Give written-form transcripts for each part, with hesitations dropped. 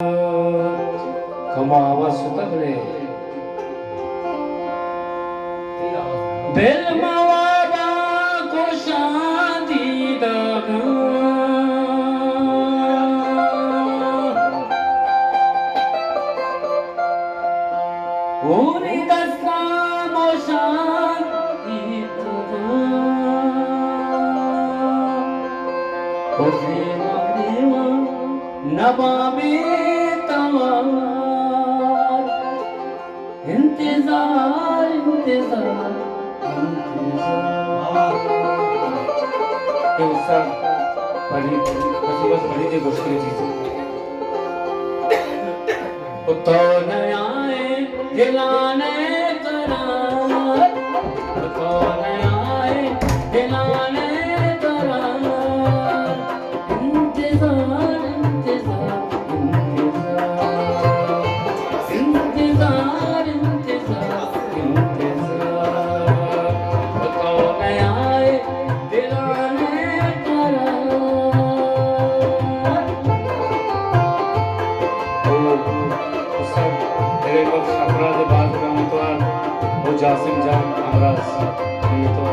खमा आवाज सुता बरे बेल मावा को शादी दगा ओरी दस्ता मोशान इतना ओसे मारेवा नबाबे तवार इंतजार इंतजार ते उत्साह बड़ी बस बड़ी ती गोष्ट चीज तो नयाए दिलाने करार तो नयाए दिलाने करार इंतजार इंतजार इंतजार इंतजार इंतजार तो नयाए दिलाने करार तेरे लोग छपरा के बाद में तो वो जासिम जान हमरा ये तो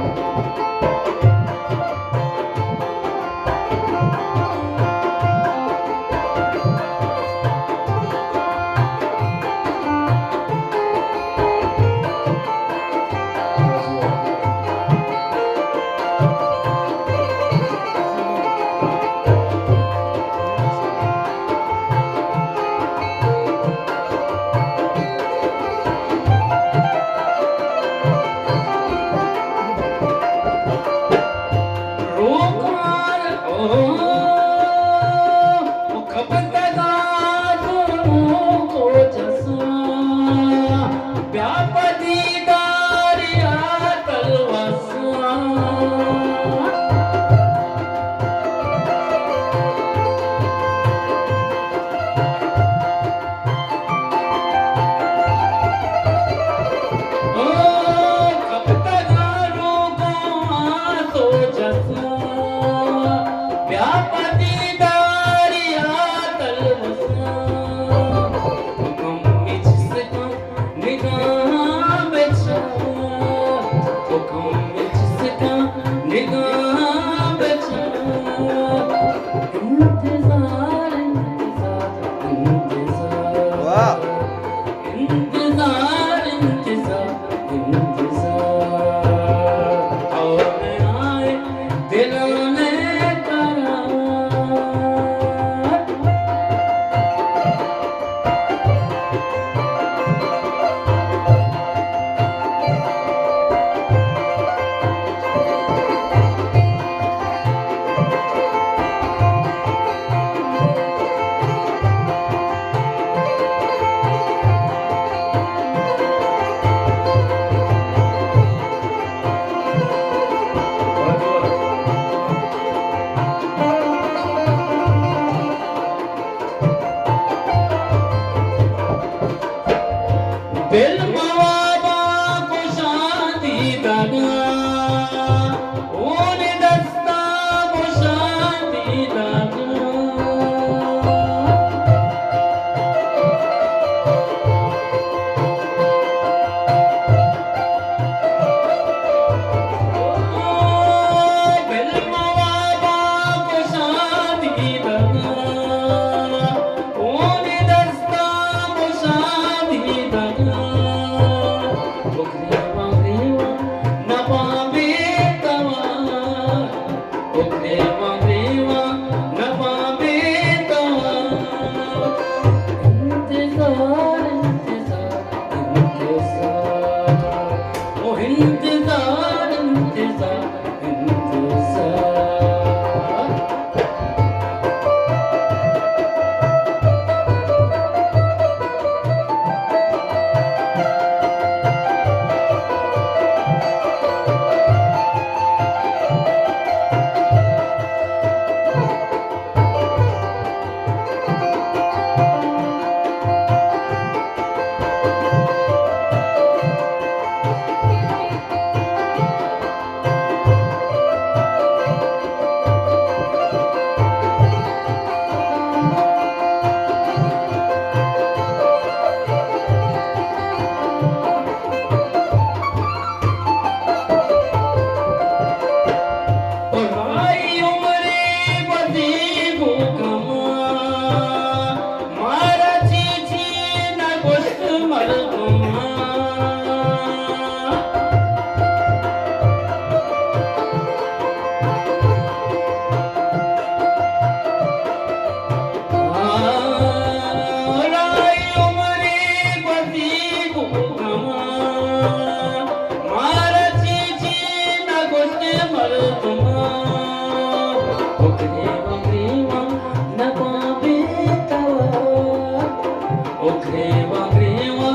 ओ ग्रेवा ग्रेवा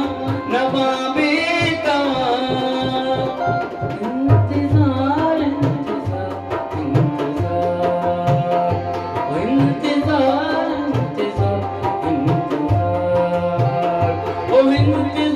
नवाबे तवा इंतजार इंतजार इंतजार ओ इंतजार इंतजार इंतजार ओ इंतजार